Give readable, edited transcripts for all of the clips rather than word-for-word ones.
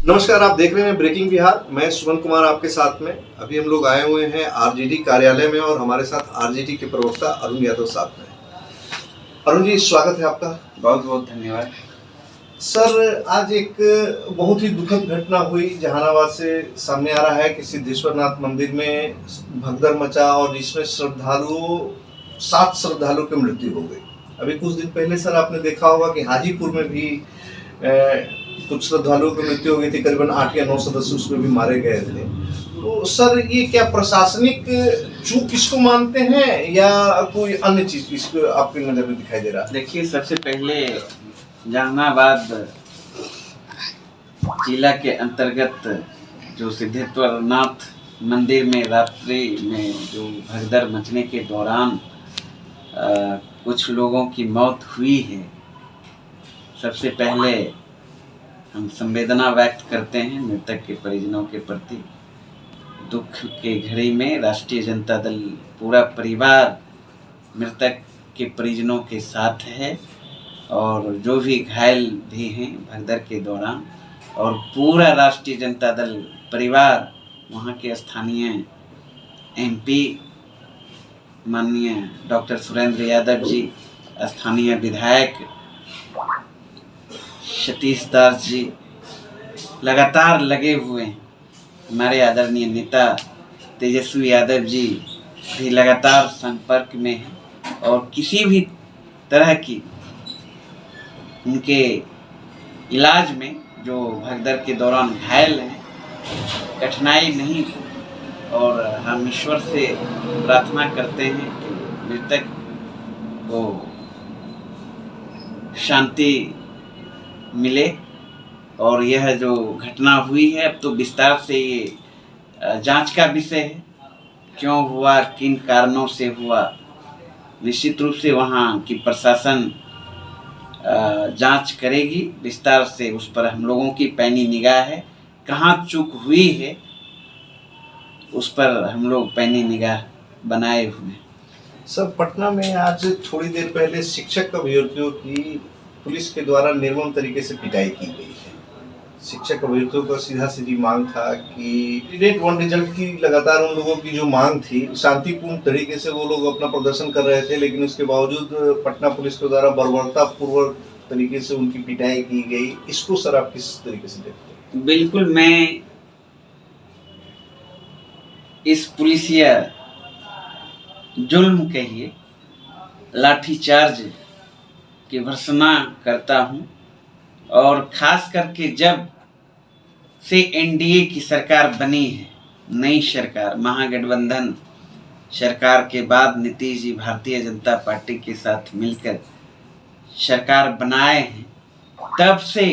नमस्कार, आप देख रहे हैं ब्रेकिंग बिहार। मैं सुमन कुमार आपके साथ में। अभी हम लोग आए हुए हैं आरजेडी कार्यालय में और हमारे साथ आरजेडी के प्रवक्ता अरुण यादव साथ में। अरुण जी, स्वागत है आपका। बहुत बहुत धन्यवाद सर, आज एक बहुत ही दुखद घटना हुई जहानाबाद से सामने आ रहा है कि सिद्धेश्वरनाथ मंदिर में भगदड़ मचा और इसमें 7 श्रद्धालुओं की मृत्यु हो गई। अभी कुछ दिन पहले सर आपने देखा होगा कि हाजीपुर में भी कुछ श्रद्धालुओं की मृत्यु हो गई थी। करीबन 8 या 9 सदस्य उसमें भी मारे गए थे। तो सर, ये क्या प्रशासनिक चूक इसको मानते हैं या कोई अन्य चीज इसको आपकी नजर में दिखाई दे रहा है? देखिए, सबसे पहले जहानाबाद जिला के अंतर्गत जो सिद्धेश्वरनाथ मंदिर में रात्रि में जो भगदड़ मचने के दौरान कुछ लोगों की मौत हुई है, सबसे पहले हम संवेदना व्यक्त करते हैं मृतक के परिजनों के प्रति। दुख के घड़ी में राष्ट्रीय जनता दल पूरा परिवार मृतक के परिजनों के साथ है और जो भी घायल भी हैं भगदड़ के दौरान, और पूरा राष्ट्रीय जनता दल परिवार वहाँ के स्थानीय एमपी माननीय डॉक्टर सुरेंद्र यादव जी, स्थानीय विधायक सतीश दास जी लगातार लगे हुए हैं। हमारे आदरणीय नेता तेजस्वी यादव जी भी लगातार संपर्क में हैं और किसी भी तरह की उनके इलाज में जो भगदड़ के दौरान घायल हैं कठिनाई नहीं हो। और हम ईश्वर से प्रार्थना करते हैं कि मृतक को शांति मिले। और यह जो घटना हुई है, अब तो विस्तार से ये जांच का विषय है, क्यों हुआ, किन कारणों से हुआ। निश्चित रूप से वहाँ की प्रशासन जांच करेगी विस्तार से, उस पर हम लोगों की पैनी निगाह है। कहाँ चूक हुई है उस पर हम लोग पैनी निगाह बनाए हुए हैं। सर, पटना में आज थोड़ी देर पहले शिक्षक अभ्यर्थियों की पुलिस के द्वारा निर्मम तरीके से पिटाई की गई है। शिक्षक अभ्यर्थियों का सीधा सीधी मांग था कि ग्रेड 1 रिजल्ट की लगातार उन लोगों की जो मांग थी, शांतिपूर्ण तरीके से वो लोग अपना प्रदर्शन कर रहे थे, लेकिन उसके बावजूद पटना पुलिस के द्वारा बर्बरतापूर्वक तरीके से उनकी पिटाई की गई। इसको सर आप किस तरीके से देखते हैं? बिल्कुल, मैं इस पुलिसिया जुल्म कहिए, लाठीचार्ज की भर्त्सना करता हूँ। और खास करके जब से एनडीए की सरकार बनी है, नई सरकार, महागठबंधन सरकार के बाद नीतीश जी भारतीय जनता पार्टी के साथ मिलकर सरकार बनाए हैं, तब से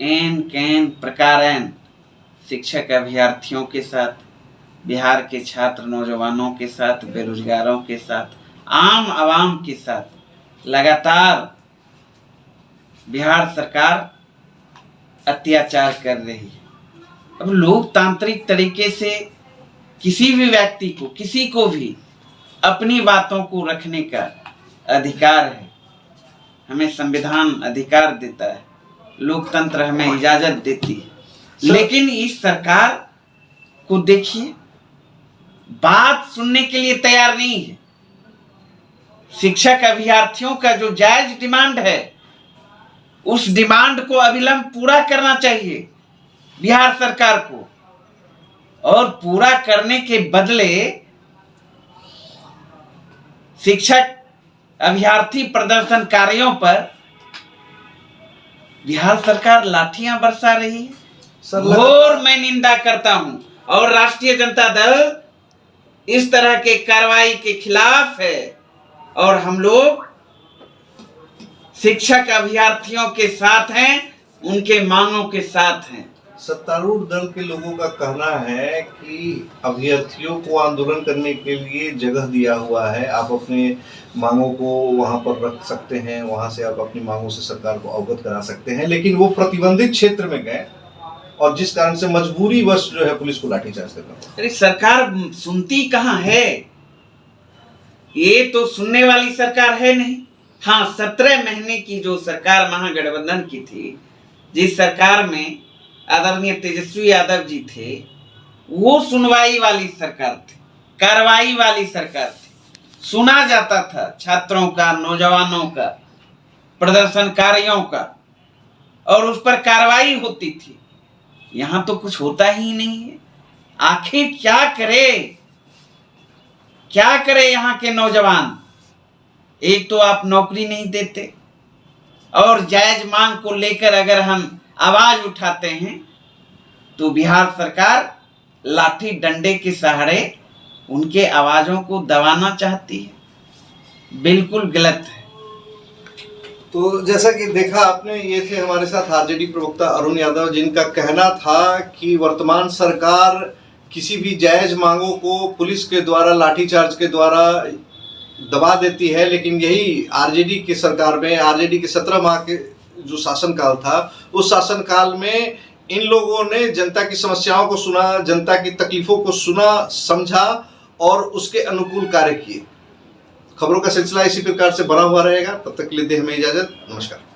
एन कैन प्रकारैन शिक्षक अभ्यर्थियों के साथ, बिहार के छात्र नौजवानों के साथ, बेरोजगारों के साथ, आम आवाम के साथ लगातार बिहार सरकार अत्याचार कर रही है। अब लोकतांत्रिक तरीके से किसी भी व्यक्ति को, किसी को भी अपनी बातों को रखने का अधिकार है। हमें संविधान अधिकार देता है, लोकतंत्र हमें इजाजत देती है। लेकिन इस सरकार को देखिए, बात सुनने के लिए तैयार नहीं है। शिक्षक अभ्यर्थियों का जो जायज डिमांड है, उस डिमांड को अविलंब पूरा करना चाहिए बिहार सरकार को, और पूरा करने के बदले शिक्षक अभ्यर्थी प्रदर्शनकारियों पर बिहार सरकार लाठियां बरसा रही है। घोर मैं निंदा करता हूं और राष्ट्रीय जनता दल इस तरह के कार्रवाई के खिलाफ है और हम लोग शिक्षक अभ्यर्थियों के साथ हैं, उनके मांगों के साथ हैं। सत्तारूढ़ दल के लोगों का कहना है कि अभ्यर्थियों को आंदोलन करने के लिए जगह दिया हुआ है, आप अपने मांगों को वहां पर रख सकते हैं, वहां से आप अपनी मांगों से सरकार को अवगत करा सकते हैं, लेकिन वो प्रतिबंधित क्षेत्र में गए और जिस कारण से मजबूरी वश जो है पुलिस को लाठीचार्ज करना पड़ा। अरे सरकार सुनती कहाँ है? ये तो सुनने वाली सरकार है नहीं। हाँ, 17 महीने की जो सरकार महागठबंधन की थी, जिस सरकार में आदरणीय तेजस्वी यादव जी थे, वो सुनवाई वाली सरकार थी, कार्रवाई वाली सरकार थी। सुना जाता था छात्रों का, नौजवानों का, प्रदर्शनकारियों का, और उस पर कार्रवाई होती थी। यहाँ तो कुछ होता ही नहीं है। आखिर क्या करे, क्या करे यहाँ के नौजवान? एक तो आप नौकरी नहीं देते, और जायज मांग को लेकर अगर हम आवाज उठाते हैं तो बिहार सरकार लाठी डंडे के सहारे उनके आवाजों को दबाना चाहती है। बिल्कुल गलत है। तो जैसा कि देखा आपने, ये थे हमारे साथ आरजेडी प्रवक्ता अरुण यादव, जिनका कहना था कि वर्तमान सरकार किसी भी जायज मांगों को पुलिस के द्वारा, लाठीचार्ज के द्वारा दबा देती है। लेकिन यही आरजेडी की सरकार में, आरजेडी के 17 माह के जो शासनकाल था, उस शासनकाल में इन लोगों ने जनता की समस्याओं को सुना, जनता की तकलीफों को सुना, समझा और उसके अनुकूल कार्य किए। खबरों का सिलसिला इसी प्रकार से बना हुआ रहेगा। तब तक के लिए दें हमें इजाजत। नमस्कार।